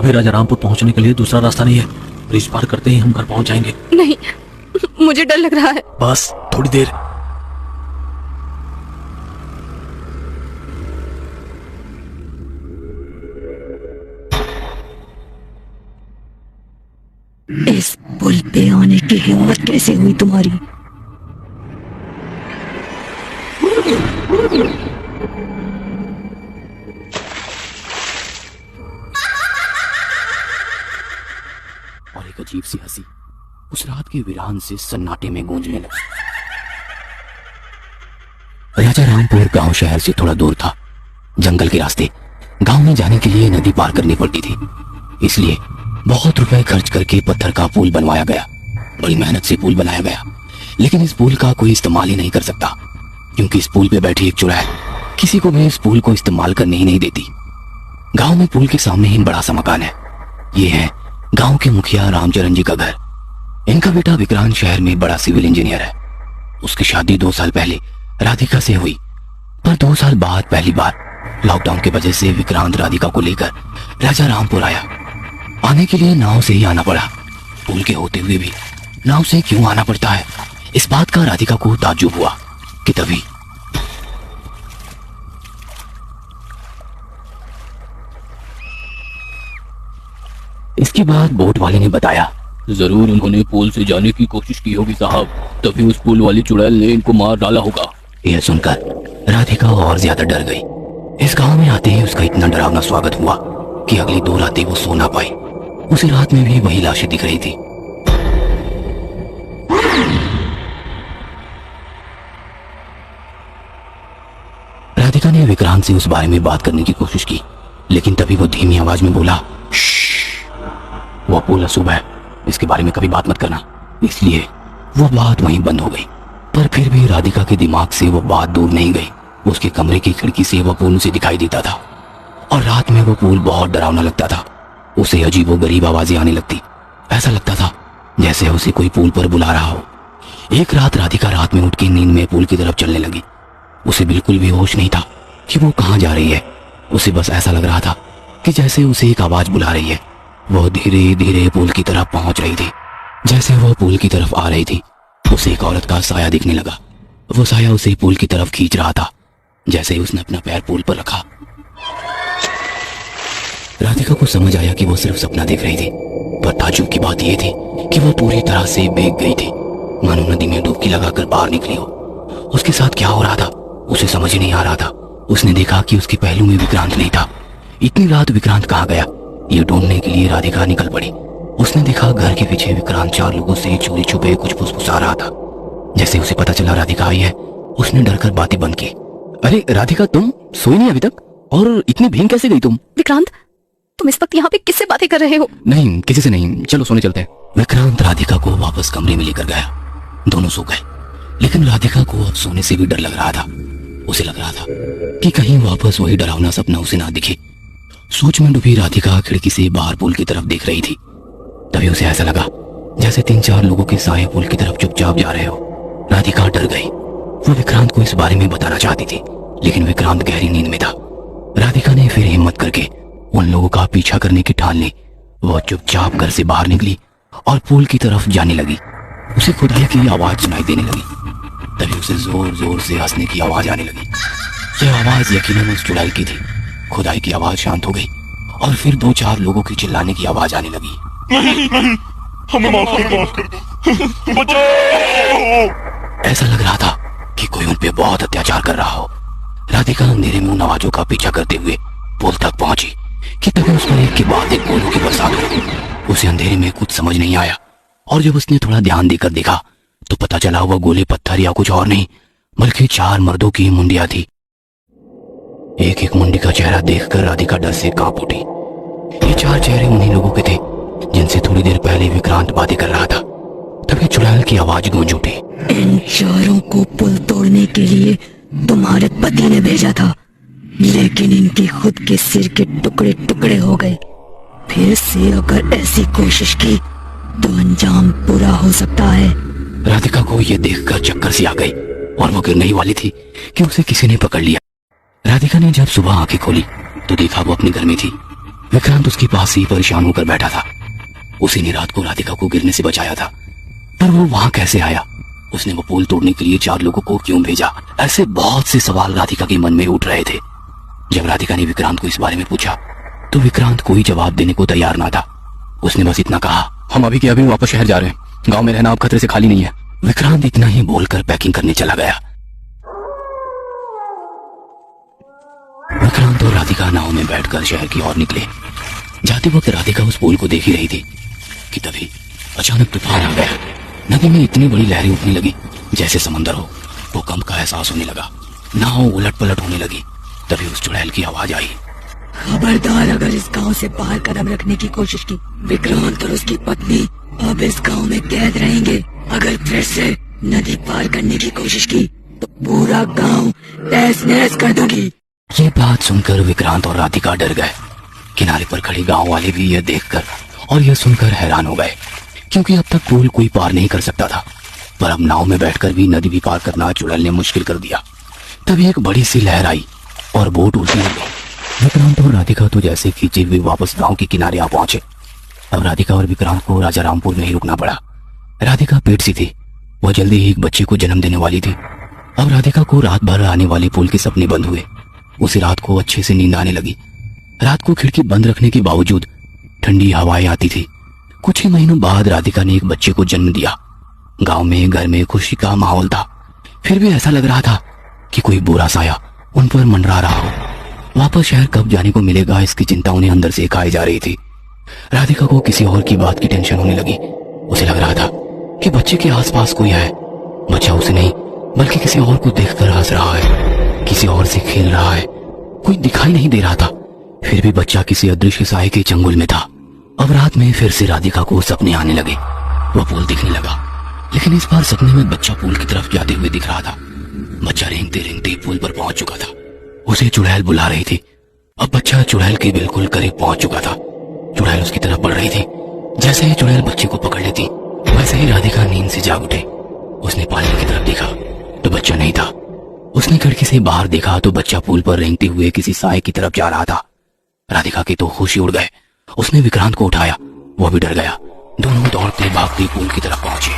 हमें राजा रामपुर पहुंचने के लिए दूसरा रास्ता नहीं है। ब्रिज पार करते ही हम घर पहुंच जाएंगे। नहीं, मुझे डर लग रहा है। बस थोड़ी देर। इस पुल पे आने की हिम्मत कैसे हुई तुम्हारी? और एक अजीब सी हंसी उस रात के वीरान से सन्नाटे में गूंजने लगी। राजा रामपुर गांव शहर से थोड़ा दूर था। जंगल के रास्ते गांव में जाने के लिए नदी पार करनी पड़ती थी, इसलिए बहुत रुपए खर्च करके पत्थर का पुल बनवाया गया। बड़ी मेहनत से पुल बनाया गया, लेकिन इस पुल का कोई इस्तेमाल ही नहीं कर सकता, क्योंकि इस पुल पे बैठी एक चुड़ैल किसी को भी इस पुल को इस्तेमाल करने ही नहीं देती। गांव में पुल के सामने ही बड़ा सा मकान है। ये है गांव के मुखिया रामचरण जी का घर। इनका बेटा विक्रांत शहर में बड़ा सिविल इंजीनियर है। उसकी शादी 2 साल पहले राधिका से हुई, पर 2 साल बाद पहली बार लॉकडाउन की वजह से विक्रांत राधिका को लेकर राजा रामपुर आया। आने के लिए नाव से ही आना पड़ा। पुल के होते हुए भी नाव से क्यों आना पड़ता है, इस बात का राधिका को ताज्जुब हुआ कि तभी इसके बाद बोट वाले ने बताया, जरूर उन्होंने पुल से जाने की कोशिश की होगी साहब, तभी उस पुल वाली चुड़ैल ने इनको मार डाला होगा। यह सुनकर राधिका और ज्यादा डर गई। इस गांव में आते ही उसका इतना डरावना स्वागत हुआ कि अगली 2 रातें वो सो ना पाई। उसी रात में भी वही लाशें दिख रही थी। राधिका ने विक्रांत से उस बारे में बात करने की कोशिश की, लेकिन तभी वो धीमी आवाज में बोला, वो पुल अशुभ है, इसके बारे में कभी बात मत करना। इसलिए वो बात वहीं बंद हो गई। पर फिर भी राधिका के दिमाग से वो बात दूर नहीं गई। उसके कमरे की खिड़की से वो पुल उसे दिखाई देता था, और रात में वो पुल बहुत डरावना लगता था। उसे अजीबोगरीब आवाजें आने लगती। ऐसा लगता था जैसे उसे कोई पुल पर बुला रहा हो। एक रात राधिका रात में उठ के नींद में पुल की तरफ चलने लगी। उसे बिल्कुल भी होश नहीं था कि वो कहाँ जा रही है। उसे बस ऐसा लग रहा था कि जैसे उसे एक आवाज बुला रही है। वो धीरे धीरे पुल की तरफ पहुंच रही थी। जैसे वो पुल की तरफ आ रही थी, उसे एक औरत का साया दिखने लगा। वो साया उसे पुल की तरफ खींच रहा था। जैसे ही उसने अपना पैर पुल पर रखा, राधिका को समझ आया कि वो सिर्फ सपना देख रही थी। पर ताज्जुब की बात यह थी कि वो पूरी तरह से भीग गई थी, मानो नदी में डुबकी लगाकर बाहर निकली हो। उसके साथ क्या हो रहा था उसे समझ ही नहीं आ रहा था। उसने देखा कि उसके पहलू में विक्रांत नहीं था। इतनी रात विक्रांत कहाँ गया, ये ढूंढने के लिए राधिका निकल पड़ी। उसने देखा घर के पीछे विक्रांत 4 लोगों से चोरी छुपे कुछ फुसफुसा रहा था। जैसे उसे पता चला राधिका आई है, उसने डरकर बातें बंद की। अरे राधिका, तुम सोई नहीं अभी तक, और इतनी भीग कैसे गई तुम? विक्रांत, तुम इस वक्त यहाँ पे किससे बातें कर रहे हो? नहीं, किसी से नहीं, चलो सोने चलते हैं। विक्रांत राधिका को वापस कमरे में लेकर गया। दोनों सो गए, लेकिन राधिका को अब सोने से भी डर लग रहा था। उसे लग रहा था कि कहीं वापस वही डरावना सपना उसे ना दिखे। सोच में डूबी राधिका खिड़की से बाहर पुल की तरफ देख रही थी। तभी उसे ऐसा लगा जैसे 3-4 लोगों के साए पुल की तरफ चुपचाप जा रहे हो। राधिका डर गई। वो विक्रांत को इस बारे में बताना चाहती थी, लेकिन विक्रांत गहरी नींद में था। राधिका ने फिर हिम्मत करके उन लोगों का पीछा करने की ठान ली। वो चुपचाप घर से बाहर निकली और पुल की तरफ जाने लगी। उसे खुदाई की आवाज सुनाई देने लगी। तभी उसे जोर जोर से हंसने की आवाज आने लगी। यह आवाज यकीनन उस चुड़ैल की थी। खुदाई की आवाज शांत हो गई और फिर 2-4 लोगों की चिल्लाने की आवाज आने लगी। नहीं, हमें माफ कर दो, बचाओ! ऐसा लग रहा था कि कोई उन पे बहुत अत्याचार कर रहा हो। राधिका अंधेरे में उन आवाजों का पीछा करते हुए पुल तक पहुंची कि तभी उस पर एक के बाद एक गोलों की बरसात हुई। उसे अंधेरे में कुछ समझ नहीं आया, और जब उसने थोड़ा ध्यान देकर देखा तो पता चला वह गोले पत्थर या कुछ और नहीं, बल्कि 4 मर्दों की मुंडिया थी। एक एक मुंडी का चेहरा देखकर राधिका डर से कांप उठी। ये 4 चेहरे उन्हीं लोगों के थे जिनसे थोड़ी देर पहले विक्रांत बातें कर रहा था। तभी चुड़ैल की आवाज गूंज उठी। इन चारों को पुल तोड़ने के लिए तुम्हारे पति ने भेजा था, लेकिन इनके खुद के सिर के टुकड़े टुकड़े हो गए। फिर से अगर ऐसी कोशिश की तो अंजाम बुरा हो सकता है। राधिका को यह देखकर चक्कर सी आ गई और वो गिरने ही वाली थी कि उसे किसी ने पकड़ लिया। राधिका ने जब सुबह आंखें खोली तो देखा वो अपने घर में थी। विक्रांत उसके पास ही परेशान होकर बैठा था। उसी ने रात को राधिका को गिरने से बचाया था, पर वो वहां कैसे आया? उसने वो पुल तोड़ने के लिए 4 लोगों को क्यों भेजा? ऐसे बहुत से सवाल राधिका के मन में उठ रहे थे। जब राधिका ने विक्रांत को इस बारे में पूछा तो विक्रांत कोई जवाब देने को तैयार ना था। उसने बस इतना कहा, हम अभी के अभी वापस शहर जा रहे हैं, गांव में रहना अब खतरे से खाली नहीं है। विक्रांत इतना ही बोलकर पैकिंग करने चला गया। विक्रांत और राधिका नाव में बैठकर शहर की ओर निकले। जाते वक्त राधिका उस पुल को देख ही रही थी कि तभी अचानक तूफान आ गया। नदी में इतनी बड़ी लहरें उठने लगी जैसे समंदर हो। भूकंप का एहसास होने लगा, नाव उलट पलट होने लगी। तभी उस चुड़ैल की आवाज आई, खबरदार, अगर इस गांव से बाहर कदम रखने की कोशिश की, विक्रांत और उसकी पत्नी अब इस गांव में कैद रहेंगे। अगर फिर से नदी पार करने की कोशिश की तो पूरा गांव तहस नहस कर दूंगी। ये बात सुनकर विक्रांत और राधिका डर गए। किनारे पर खड़े गांव वाले भी यह देखकर और यह सुनकर हैरान हो गए, क्योंकि अब तक पुल कोई पार नहीं कर सकता था, पर अब नाव में बैठकर भी नदी भी पार करना चुड़ैल ने मुश्किल कर दिया। तभी एक बड़ी सी लहर आई और बोट उल्टी हो गई। विक्रांत और राधिका तो जैसे खींचे हुए वापस गांव के किनारे आ पहुंचे। अब राधिका और विक्रांत को राजा रामपुर में ही रुकना पड़ा। राधिका पेट सी थी, वह जल्दी ही एक बच्चे को जन्म देने वाली थी। अब राधिका को रात भर आने वाले पुल के सपने बंद हुए। उसी रात को अच्छे से नींद आने लगी। रात को खिड़की बंद रखने के बावजूद ठंडी हवाएं आती थी। कुछ ही महीनों बाद राधिका ने एक बच्चे को जन्म दिया। गांव में घर में खुशी का माहौल था, फिर भी ऐसा लग रहा था कि कोई बुरा साया उन पर मंडरा रहा हो। वापस शहर कब जाने को मिलेगा, इसकी चिंता उन्हें अंदर से खाई जा रही थी। राधिका को किसी और की बात की टेंशन होने लगी। उसे लग रहा था कि बच्चे के आसपास कोई है। बच्चा उसे नहीं बल्कि किसी और को देखकर हंस रहा है, किसी और से खेल रहा है। कोई दिखाई नहीं दे रहा था, फिर भी बच्चा किसी अदृश्य साए के चंगुल में था। अब रात में फिर से राधिका को सपने आने लगे। वह पुल दिखने लगा, लेकिन इस बार सपने में बच्चा पुल की तरफ जाते हुए दिख रहा था। बच्चा रेंगते रेंगते पुल पर पहुंच चुका था। उसे चुड़ैल बुला रही थी। अब बच्चा चुड़ैल के बिल्कुल करीब पहुंच चुका था। चुड़ैल उसकी तरफ बढ़ रही थी। जैसे ही चुड़ैल बच्चे को पकड़ लेती, वैसे ही राधिका नींद से जाग उठे। उसने पानी की तरफ देखा तो बच्चा नहीं था। उसने खिड़की से बाहर देखा तो बच्चा पुल पर रेंगते हुए किसी साए की तरफ जा रहा था। राधिका के तो होश ही उड़ गए। उसने विक्रांत को उठाया, वह भी डर गया। दोनों दौड़ते भागते पुल की तरफ पहुंचे।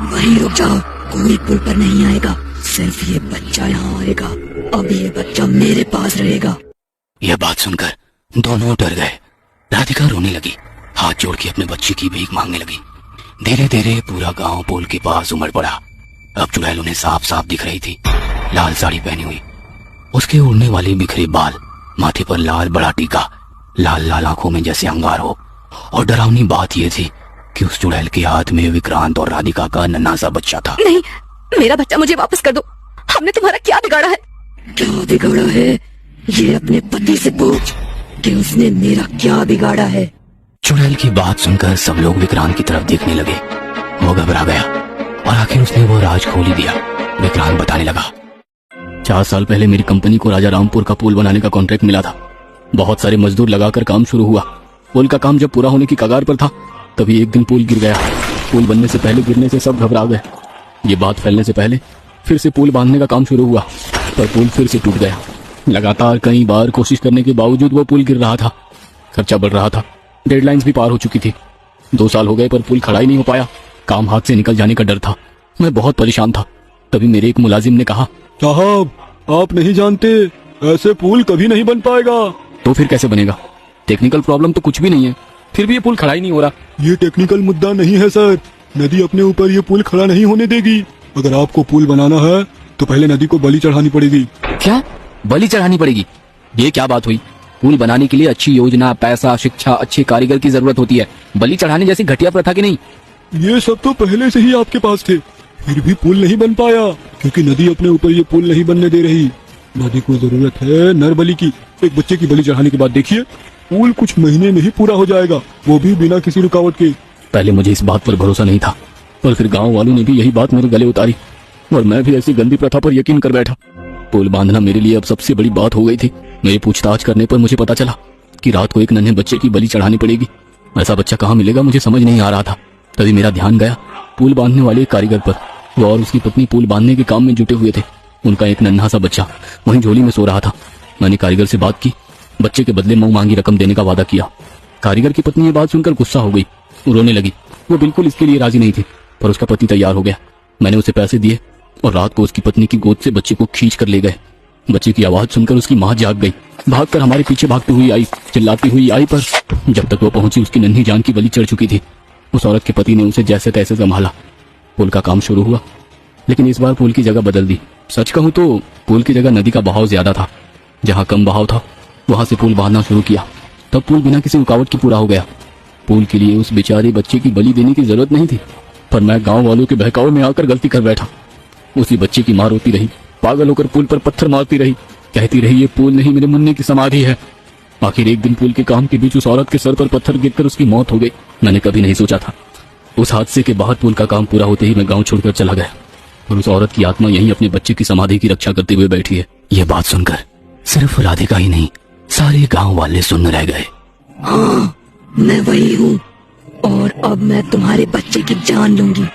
वहीं रुक जाओ, कोई पुल पर नहीं आएगा, सिर्फ ये बच्चा यहाँ आएगा। अब ये बच्चा मेरे पास रहेगा। यह बात सुनकर दोनों डर गए। राधिका रोने लगी, हाथ जोड़ के अपने बच्चे की भीख मांगने लगी। धीरे धीरे पूरा गांव पुल के पास उमड़ पड़ा। अब चुड़ैल उन्हें साफ साफ दिख रही थी, लाल साड़ी पहनी हुई, उसके उड़ने वाले बिखरे बाल, माथे पर लाल बड़ा टीका, लाल लाल आंखों में जैसे अंगार हो। और डरावनी बात यह थी कि उस चुड़ैल के हाथ में विक्रांत और राधिका का नन्हा सा बच्चा था। नहीं, मेरा बच्चा मुझे वापस कर दो। हमने तुम्हारा क्या बिगाड़ा है? क्या बिगाड़ा है? ये अपने पति से पूछ कि उसने मेरा क्या बिगाड़ा है। चुड़ैल की बात सुनकर सब लोग विक्रांत की तरफ देखने लगे। वो घबरा गया और आखिर उसने वो राज खोल ही दिया। विक्रांत बताने लगा, 4 साल पहले मेरी कंपनी को राजा रामपुर का पुल बनाने का कॉन्ट्रैक्ट मिला था। बहुत सारे मजदूर लगाकर काम शुरू हुआ। पुल का काम जब पूरा होने की कगार पर था, तभी एक दिन पुल गिर गया। पुल बनने से पहले गिरने से सब घबरा गए। ये बात फैलने से पहले फिर से पुल बांधने का काम शुरू हुआ, पर पुल फिर से टूट गया। लगातार कई बार कोशिश करने के बावजूद वो पुल गिर रहा था। खर्चा बढ़ रहा था, डेडलाइंस भी पार हो चुकी थी। 2 साल हो गए पर पुल खड़ा ही नहीं हो पाया। काम हाथ से निकल जाने का डर था। मैं बहुत परेशान था। तभी मेरे एक मुलाजिम ने कहा, साहब, आप नहीं जानते, ऐसे पुल कभी नहीं बन पाएगा। तो फिर कैसे बनेगा? टेक्निकल प्रॉब्लम तो कुछ भी नहीं है, फिर भी ये पुल खड़ा ही नहीं हो रहा। ये टेक्निकल मुद्दा नहीं है सर। नदी अपने ऊपर ये पुल खड़ा नहीं होने देगी। अगर आपको पुल बनाना है तो पहले नदी को बलि चढ़ानी पड़ेगी। क्या बलि चढ़ानी पड़ेगी? ये क्या बात हुई? पुल बनाने के लिए अच्छी योजना, पैसा, शिक्षा, अच्छे कारीगर की जरूरत होती है। बलि चढ़ाने जैसी घटिया प्रथा की नहीं। ये सब तो पहले से ही आपके पास थे, फिर भी पुल नहीं बन पाया क्योंकि नदी अपने ऊपर ये पुल नहीं बनने दे रही। नदी को जरूरत है नर बलि की। एक बच्चे की बलि चढ़ाने के बाद देखिए, पुल कुछ महीने में ही पूरा हो जाएगा, वो भी बिना किसी रुकावट के। पहले मुझे इस बात पर भरोसा नहीं था, पर फिर गांव वालों ने भी यही बात मेरे गले उतारी और मैं भी ऐसी गंदी प्रथा पर यकीन कर बैठा। पुल बांधना मेरे लिए अब सबसे बड़ी बात हो गई थी। मेरी पूछताछ करने पर मुझे पता चला कि रात को एक नन्हे बच्चे की बलि चढ़ानी पड़ेगी। ऐसा बच्चा कहाँ मिलेगा, मुझे समझ नहीं आ रहा था। तभी मेरा ध्यान गया पुल बांधने वाले एक कारीगर पर। वो और उसकी पत्नी पुल बांधने के काम में जुटे हुए थे। उनका एक नन्हा सा बच्चा वहीं झोली में सो रहा था। मैंने कारीगर से बात की, बच्चे के बदले मुंह मांगी रकम देने का वादा किया। कारीगर की पत्नी ये बात सुनकर गुस्सा हो गई, रोने लगी। वो बिल्कुल इसके लिए राजी नहीं थी, पर उसका पति तैयार हो गया। मैंने उसे पैसे दिए और रात को उसकी पत्नी की गोद से बच्चे को खींच कर ले गए। बच्चे की आवाज सुनकर उसकी माँ जाग गई, भागकर हमारे पीछे भागती हुई आई, चिल्लाती हुई आई, पर जब तक वो पहुंची उसकी नन्ही जान की बलि चढ़ चुकी थी। उस औरत के पति ने उसे जैसे तैसे संभाला। पुल का काम शुरू हुआ, लेकिन इस बार पुल की जगह बदल दी। सच कहूं तो पुल की जगह नदी का बहाव ज्यादा था। जहां कम बहाव था वहां से पुल बांधना शुरू किया। तब पुल बिना किसी रुकावट के पूरा हो गया। पुल के लिए उस बेचारे बच्चे की बलि देने की जरूरत नहीं थी, पर मैं गांव वालों के बहकावे में आकर गलती कर बैठा। उसी बच्चे की मां रोती रही, पागल होकर पुल पर पत्थर मारती रही, कहती रही ये पुल नहीं मेरे मुन्ने की समाधि है। आखिर एक दिन पुल के काम के बीच उस औरत के सर पर पत्थर गिरकर उसकी मौत हो गई। मैंने कभी नहीं सोचा था। उस हादसे के बाद पुल का काम पूरा होते ही मैं गांव छोड़कर चला गया और उस औरत की आत्मा यहीं अपने बच्चे की समाधि की रक्षा करते हुए बैठी है। यह बात सुनकर सिर्फ राधिका ही नहीं, सारे गांव वाले सुन रह गए। हाँ, मैं वही हूँ और अब मैं तुम्हारे बच्चे की जान लूंगी।